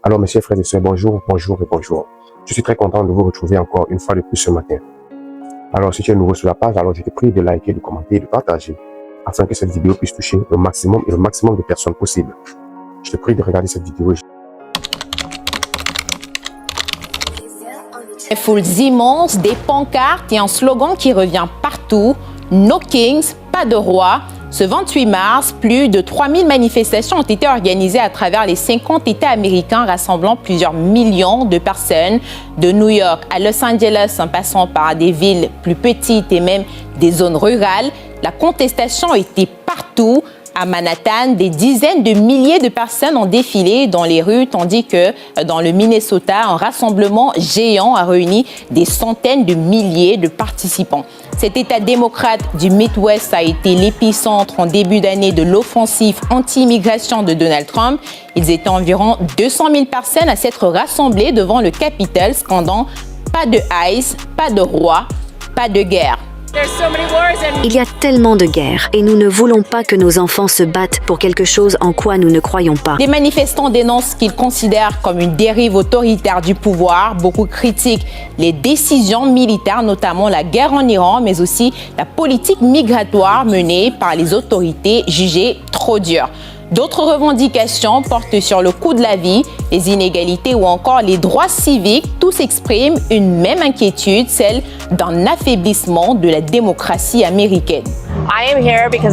Alors mes chers frères et sœurs, bonjour, bonjour et bonjour. Je suis très content de vous retrouver encore une fois de plus ce matin. Alors si tu es nouveau sur la page, alors je te prie de liker, de commenter, de partager, afin que cette vidéo puisse toucher le maximum de personnes possible. Je te prie de regarder cette vidéo. Des foules immenses, des pancartes et un slogan qui revient partout, No Kings, pas de roi. Ce 28 mars, plus de 3000 manifestations ont été organisées à travers les 50 États américains, rassemblant plusieurs millions de personnes, de New York à Los Angeles, en passant par des villes plus petites et même des zones rurales. La contestation était partout. À Manhattan, des dizaines de milliers de personnes ont défilé dans les rues, tandis que dans le Minnesota, un rassemblement géant a réuni des centaines de milliers de participants. Cet État démocrate du Midwest a été l'épicentre en début d'année de l'offensive anti-immigration de Donald Trump. Ils étaient environ 200 000 personnes à s'être rassemblées devant le Capitole, scandant « Pas de ICE, pas de roi, pas de guerre ». Il y a tellement de guerres et nous ne voulons pas que nos enfants se battent pour quelque chose en quoi nous ne croyons pas. Les manifestants dénoncent ce qu'ils considèrent comme une dérive autoritaire du pouvoir. Beaucoup critiquent les décisions militaires, notamment la guerre en Iran, mais aussi la politique migratoire menée par les autorités jugées trop dures. D'autres revendications portent sur le coût de la vie, les inégalités ou encore les droits civiques. Tous expriment une même inquiétude, celle d'un affaiblissement de la démocratie américaine.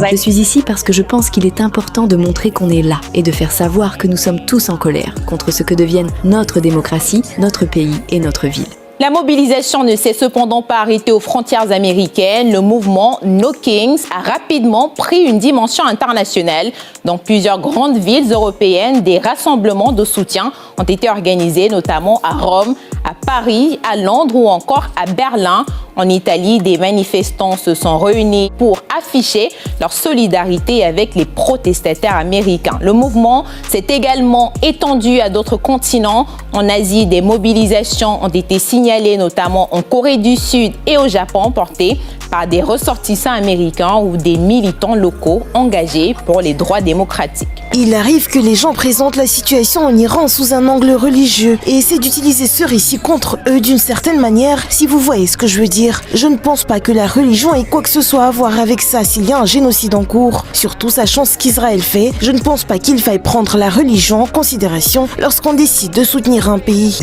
Je suis ici parce que je pense qu'il est important de montrer qu'on est là et de faire savoir que nous sommes tous en colère contre ce que deviennent notre démocratie, notre pays et notre ville. La mobilisation ne s'est cependant pas arrêtée aux frontières américaines. Le mouvement No Kings a rapidement pris une dimension internationale. Dans plusieurs grandes villes européennes, des rassemblements de soutien ont été organisés, notamment à Rome, à Paris, à Londres ou encore à Berlin. En Italie, des manifestants se sont réunis pour afficher leur solidarité avec les protestataires américains. Le mouvement s'est également étendu à d'autres continents. En Asie, des mobilisations ont été signalées, notamment en Corée du Sud et au Japon, portées par des ressortissants américains ou des militants locaux engagés pour les droits démocratiques. Il arrive que les gens présentent la situation en Iran sous un angle religieux et essaient d'utiliser ce récit contre eux d'une certaine manière, si vous voyez ce que je veux dire. Je ne pense pas que la religion ait quoi que ce soit à voir avec ça s'il y a un génocide en cours. Surtout sachant ce qu'Israël fait, je ne pense pas qu'il faille prendre la religion en considération lorsqu'on décide de soutenir un pays.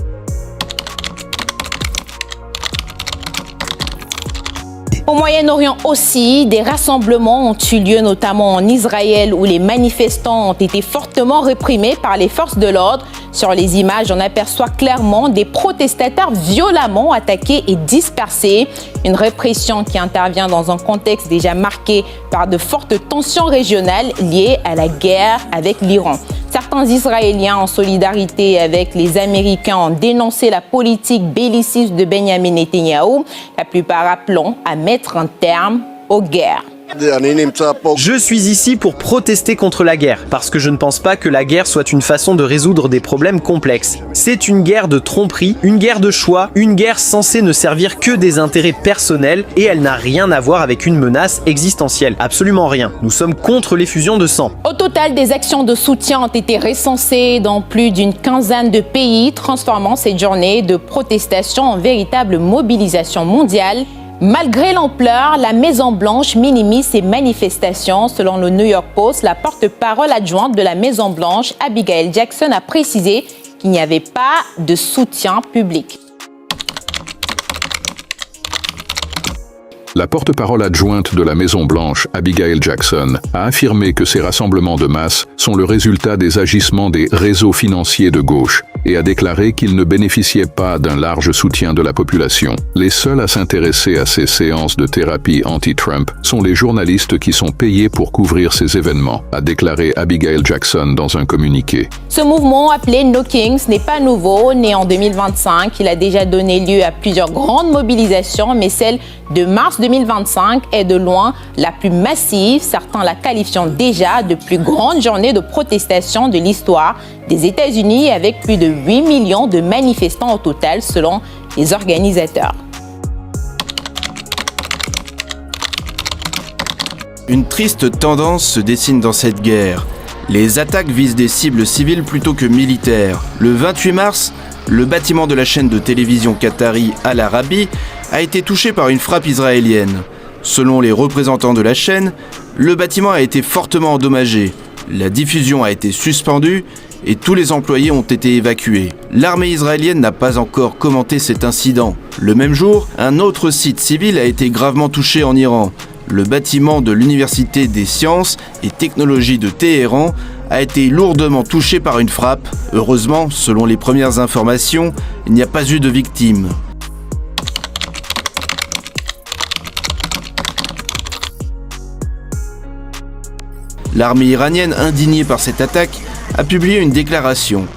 Au Moyen-Orient aussi, des rassemblements ont eu lieu, notamment en Israël, où les manifestants ont été fortement réprimés par les forces de l'ordre. Sur les images, on aperçoit clairement des protestataires violemment attaqués et dispersés. Une répression qui intervient dans un contexte déjà marqué par de fortes tensions régionales liées à la guerre avec l'Iran. Certains Israéliens, en solidarité avec les Américains, ont dénoncé la politique belliciste de Benjamin Netanyahou, la plupart appelant à mettre un terme aux guerres. Je suis ici pour protester contre la guerre, parce que je ne pense pas que la guerre soit une façon de résoudre des problèmes complexes. C'est une guerre de tromperie, une guerre de choix, une guerre censée ne servir que des intérêts personnels et elle n'a rien à voir avec une menace existentielle. Absolument rien. Nous sommes contre l'effusion de sang. Au total, des actions de soutien ont été recensées dans plus d'une quinzaine de pays, transformant cette journée de protestation en véritable mobilisation mondiale. Malgré l'ampleur, la Maison-Blanche minimise ces manifestations. Selon le New York Post, la porte-parole adjointe de la Maison-Blanche, Abigail Jackson, a précisé qu'il n'y avait pas de soutien public. La porte-parole adjointe de la Maison-Blanche, Abigail Jackson, a affirmé que ces rassemblements de masse sont le résultat des agissements des réseaux financiers de gauche et a déclaré qu'ils ne bénéficiaient pas d'un large soutien de la population. Les seuls à s'intéresser à ces séances de thérapie anti-Trump sont les journalistes qui sont payés pour couvrir ces événements, a déclaré Abigail Jackson dans un communiqué. Ce mouvement appelé No Kings n'est pas nouveau. Né en 2025, il a déjà donné lieu à plusieurs grandes mobilisations, mais celle de mars 2025 est de loin la plus massive. Certains la qualifiant déjà de plus grande journée de protestation de l'histoire des États-Unis, avec plus de 8 millions de manifestants au total, selon les organisateurs. Une triste tendance se dessine dans cette guerre. Les attaques visent des cibles civiles plutôt que militaires. Le 28 mars, le bâtiment de la chaîne de télévision qatari Al Arabi a été touché par une frappe israélienne. Selon les représentants de la chaîne, le bâtiment a été fortement endommagé. La diffusion a été suspendue et tous les employés ont été évacués. L'armée israélienne n'a pas encore commenté cet incident. Le même jour, un autre site civil a été gravement touché en Iran. Le bâtiment de l'Université des sciences et technologies de Téhéran a été lourdement touché par une frappe. Heureusement, selon les premières informations, il n'y a pas eu de victimes. L'armée iranienne, indignée par cette attaque, a publié une déclaration.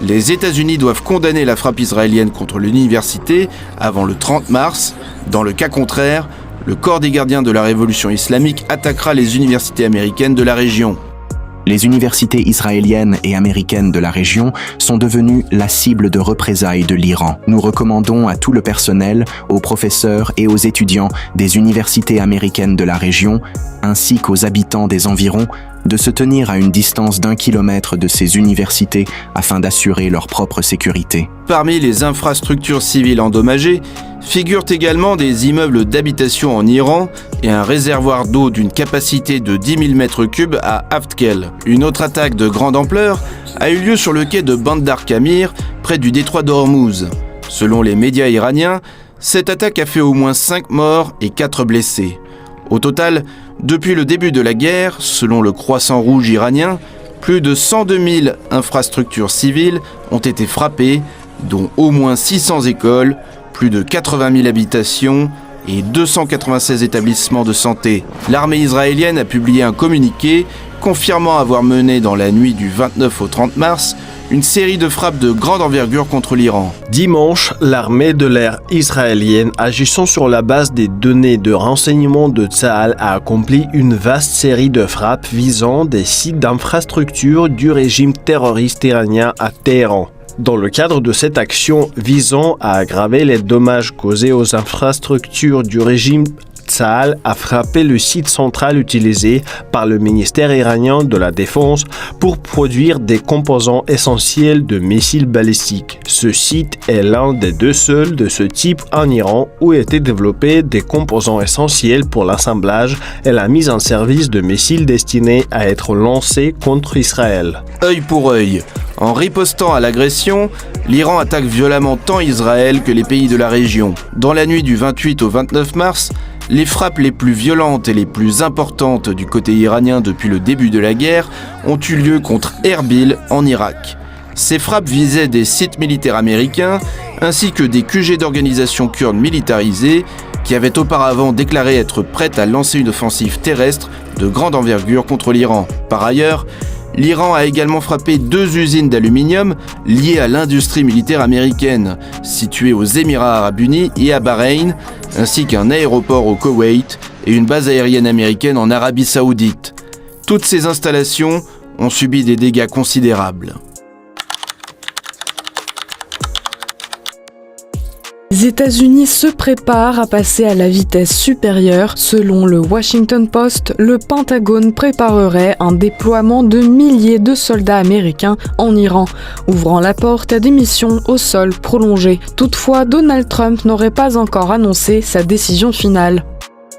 Les États-Unis doivent condamner la frappe israélienne contre l'université avant le 30 mars. Dans le cas contraire, le corps des gardiens de la révolution islamique attaquera les universités américaines de la région. Les universités israéliennes et américaines de la région sont devenues la cible de représailles de l'Iran. Nous recommandons à tout le personnel, aux professeurs et aux étudiants des universités américaines de la région, ainsi qu'aux habitants des environs, de se tenir à une distance d'1 kilomètre de ces universités afin d'assurer leur propre sécurité. Parmi les infrastructures civiles endommagées, figurent également des immeubles d'habitation en Iran et un réservoir d'eau d'une capacité de 10 000 m3 à Aftkel. Une autre attaque de grande ampleur a eu lieu sur le quai de Bandar Kamir, près du détroit d'Ormuz. Selon les médias iraniens, cette attaque a fait au moins 5 morts et 4 blessés. Au total, depuis le début de la guerre, selon le Croissant Rouge iranien, plus de 102 000 infrastructures civiles ont été frappées, dont au moins 600 écoles, plus de 80 000 habitations et 296 établissements de santé. L'armée israélienne a publié un communiqué confirmant avoir mené dans la nuit du 29 au 30 mars une série de frappes de grande envergure contre l'Iran. Dimanche, l'armée de l'air israélienne, agissant sur la base des données de renseignement de Tsahal, a accompli une vaste série de frappes visant des sites d'infrastructures du régime terroriste iranien à Téhéran. Dans le cadre de cette action visant à aggraver les dommages causés aux infrastructures du régime, Tsahal a frappé le site central utilisé par le ministère iranien de la Défense pour produire des composants essentiels de missiles balistiques. Ce site est l'un des 2 seuls de ce type en Iran où étaient développés des composants essentiels pour l'assemblage et la mise en service de missiles destinés à être lancés contre Israël. Œil pour œil. En ripostant à l'agression, l'Iran attaque violemment tant Israël que les pays de la région. Dans la nuit du 28 au 29 mars, les frappes les plus violentes et les plus importantes du côté iranien depuis le début de la guerre ont eu lieu contre Erbil en Irak. Ces frappes visaient des sites militaires américains ainsi que des QG d'organisations kurdes militarisées qui avaient auparavant déclaré être prêtes à lancer une offensive terrestre de grande envergure contre l'Iran. Par ailleurs, l'Iran a également frappé 2 usines d'aluminium liées à l'industrie militaire américaine, situées aux Émirats arabes unis et à Bahreïn, ainsi qu'un aéroport au Koweït et une base aérienne américaine en Arabie saoudite. Toutes ces installations ont subi des dégâts considérables. Les États-Unis se préparent à passer à la vitesse supérieure. Selon le Washington Post, le Pentagone préparerait un déploiement de milliers de soldats américains en Iran, ouvrant la porte à des missions au sol prolongées. Toutefois, Donald Trump n'aurait pas encore annoncé sa décision finale.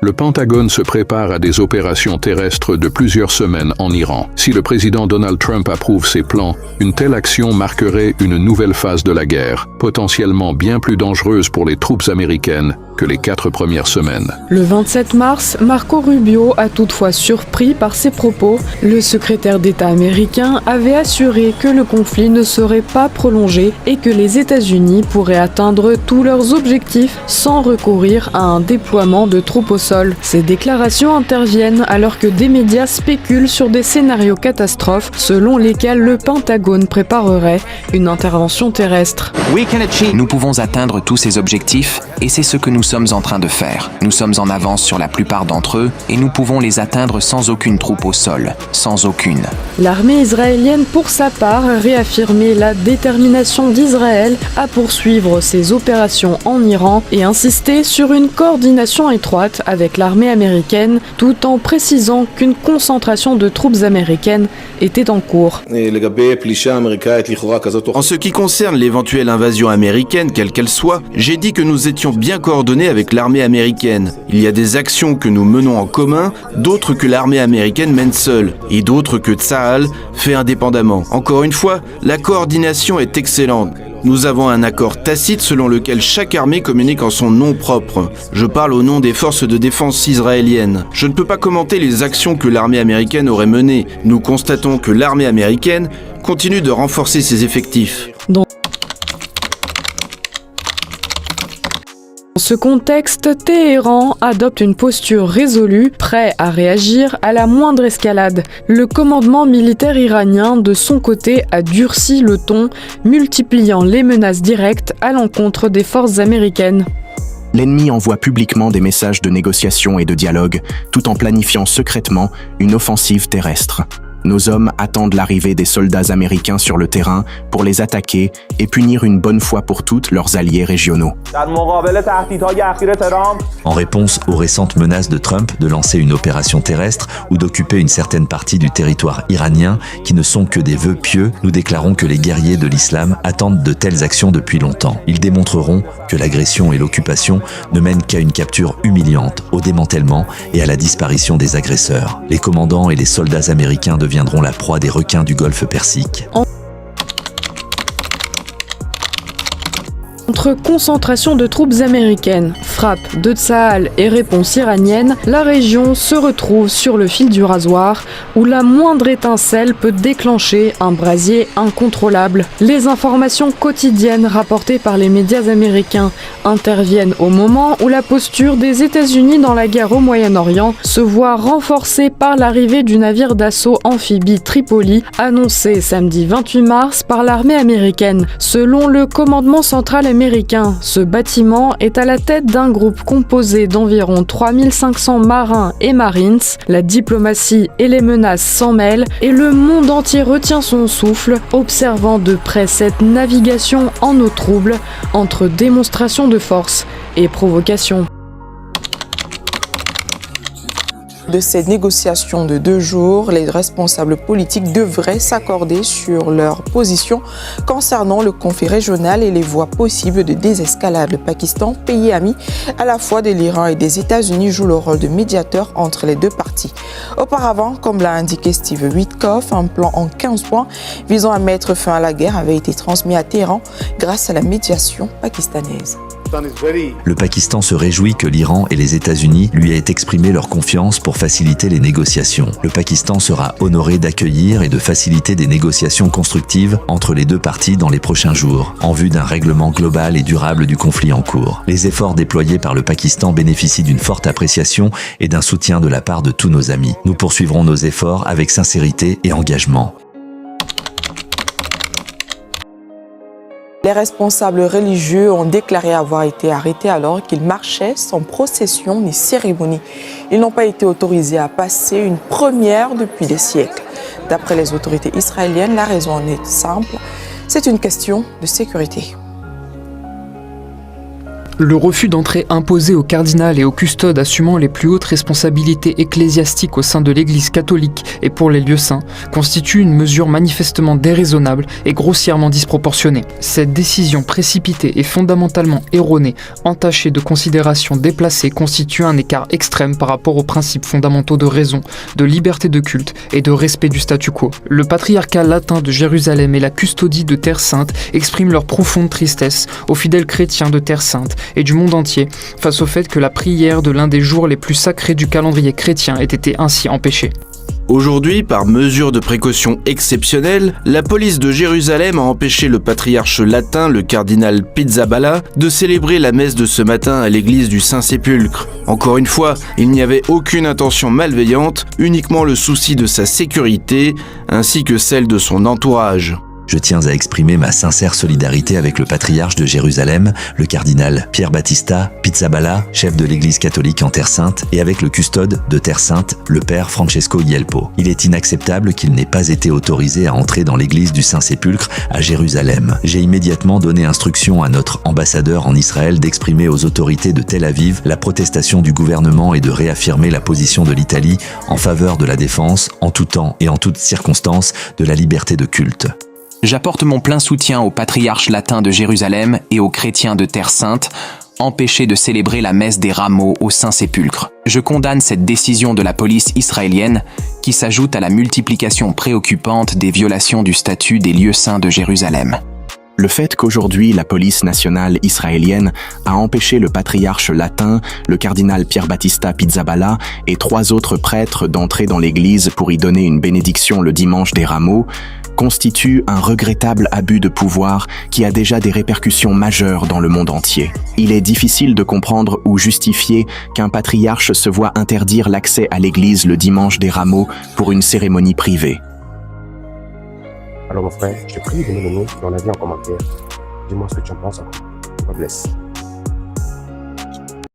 Le Pentagone se prépare à des opérations terrestres de plusieurs semaines en Iran. Si le président Donald Trump approuve ces plans, une telle action marquerait une nouvelle phase de la guerre, potentiellement bien plus dangereuse pour les troupes américaines que les 4 premières semaines. Le 27 mars, Marco Rubio a toutefois surpris par ses propos. Le secrétaire d'État américain avait assuré que le conflit ne serait pas prolongé et que les États-Unis pourraient atteindre tous leurs objectifs sans recourir à un déploiement de troupes au sol. Ces déclarations interviennent alors que des médias spéculent sur des scénarios catastrophes selon lesquels le Pentagone préparerait une intervention terrestre. Nous pouvons atteindre tous ces objectifs et c'est ce que nous sommes en train de faire. Nous sommes en avance sur la plupart d'entre eux et nous pouvons les atteindre sans aucune troupe au sol. Sans aucune. L'armée israélienne, pour sa part, a réaffirmé la détermination d'Israël à poursuivre ses opérations en Iran et insisté sur une coordination étroite avec avec l'armée américaine, tout en précisant qu'une concentration de troupes américaines était en cours. En ce qui concerne l'éventuelle invasion américaine, quelle qu'elle soit, j'ai dit que nous étions bien coordonnés avec l'armée américaine. Il y a des actions que nous menons en commun, d'autres que l'armée américaine mène seule, et d'autres que Tsahal fait indépendamment. Encore une fois, la coordination est excellente. Nous avons un accord tacite selon lequel chaque armée communique en son nom propre. Je parle au nom des forces de défense israéliennes. Je ne peux pas commenter les actions que l'armée américaine aurait menées. Nous constatons que l'armée américaine continue de renforcer ses effectifs. Dans ce contexte, Téhéran adopte une posture résolue, prêt à réagir à la moindre escalade. Le commandement militaire iranien, de son côté, a durci le ton, multipliant les menaces directes à l'encontre des forces américaines. L'ennemi envoie publiquement des messages de négociation et de dialogue, tout en planifiant secrètement une offensive terrestre. Nos hommes attendent l'arrivée des soldats américains sur le terrain pour les attaquer et punir une bonne fois pour toutes leurs alliés régionaux. En réponse aux récentes menaces de Trump de lancer une opération terrestre ou d'occuper une certaine partie du territoire iranien qui ne sont que des vœux pieux, nous déclarons que les guerriers de l'islam attendent de telles actions depuis longtemps. Ils démontreront que l'agression et l'occupation ne mènent qu'à une capture humiliante, au démantèlement et à la disparition des agresseurs. Les commandants et les soldats américains deviendront la proie des requins du Golfe Persique. Entre concentration de troupes américaines, frappe de Tsahal et réponse iranienne, la région se retrouve sur le fil du rasoir où la moindre étincelle peut déclencher un brasier incontrôlable. Les informations quotidiennes rapportées par les médias américains interviennent au moment où la posture des États-Unis dans la guerre au Moyen-Orient se voit renforcée par l'arrivée du navire d'assaut amphibie Tripoli, annoncé samedi 28 mars par l'armée américaine. Selon le commandement central américain, ce bâtiment est à la tête d'un groupe composé d'environ 3500 marins et marines. La diplomatie et les menaces s'en mêlent et le monde entier retient son souffle, observant de près cette navigation en eau trouble entre démonstration de force et provocation. De ces négociations de 2 jours, les responsables politiques devraient s'accorder sur leur position concernant le conflit régional et les voies possibles de désescalade. Le Pakistan, pays ami à la fois de l'Iran et des États-Unis, joue le rôle de médiateur entre les deux parties. Auparavant, comme l'a indiqué Steve Witkoff, un plan en 15 points visant à mettre fin à la guerre avait été transmis à Téhéran grâce à la médiation pakistanaise. Le Pakistan se réjouit que l'Iran et les États-Unis lui aient exprimé leur confiance pour faciliter les négociations. Le Pakistan sera honoré d'accueillir et de faciliter des négociations constructives entre les deux parties dans les prochains jours, en vue d'un règlement global et durable du conflit en cours. Les efforts déployés par le Pakistan bénéficient d'une forte appréciation et d'un soutien de la part de tous nos amis. Nous poursuivrons nos efforts avec sincérité et engagement. Les responsables religieux ont déclaré avoir été arrêtés alors qu'ils marchaient sans procession ni cérémonie. Ils n'ont pas été autorisés à passer, une première depuis des siècles. D'après les autorités israéliennes, la raison en est simple, c'est une question de sécurité. Le refus d'entrée imposé au cardinal et aux custodes assumant les plus hautes responsabilités ecclésiastiques au sein de l'Église catholique et pour les lieux saints constitue une mesure manifestement déraisonnable et grossièrement disproportionnée. Cette décision précipitée et fondamentalement erronée, entachée de considérations déplacées, constitue un écart extrême par rapport aux principes fondamentaux de raison, de liberté de culte et de respect du statu quo. Le patriarcat latin de Jérusalem et la custodie de Terre Sainte expriment leur profonde tristesse aux fidèles chrétiens de Terre Sainte et du monde entier face au fait que la prière de l'un des jours les plus sacrés du calendrier chrétien ait été ainsi empêchée. Aujourd'hui, par mesure de précaution exceptionnelle, la police de Jérusalem a empêché le patriarche latin, le cardinal Pizzaballa, de célébrer la messe de ce matin à l'église du Saint-Sépulcre. Encore une fois, il n'y avait aucune intention malveillante, uniquement le souci de sa sécurité, ainsi que celle de son entourage. Je tiens à exprimer ma sincère solidarité avec le patriarche de Jérusalem, le cardinal Pierre Battista Pizzaballa, chef de l'Église catholique en Terre Sainte, et avec le custode de Terre Sainte, le père Francesco Ielpo. Il est inacceptable qu'il n'ait pas été autorisé à entrer dans l'église du Saint-Sépulcre à Jérusalem. J'ai immédiatement donné instruction à notre ambassadeur en Israël d'exprimer aux autorités de Tel Aviv la protestation du gouvernement et de réaffirmer la position de l'Italie en faveur de la défense, en tout temps et en toutes circonstances, de la liberté de culte. J'apporte mon plein soutien au patriarche latin de Jérusalem et aux chrétiens de Terre Sainte, empêchés de célébrer la messe des rameaux au Saint-Sépulcre. Je condamne cette décision de la police israélienne qui s'ajoute à la multiplication préoccupante des violations du statut des lieux saints de Jérusalem. Le fait qu'aujourd'hui la police nationale israélienne a empêché le patriarche latin, le cardinal Pierre Battista Pizzaballa et 3 autres prêtres d'entrer dans l'église pour y donner une bénédiction le dimanche des rameaux constitue un regrettable abus de pouvoir qui a déjà des répercussions majeures dans le monde entier. Il est difficile de comprendre ou justifier qu'un patriarche se voit interdire l'accès à l'église le dimanche des rameaux pour une cérémonie privée. Alors mon frère, je te prie de me donner ton avis en commentaire. Dis-moi ce que tu en penses encore. God bless.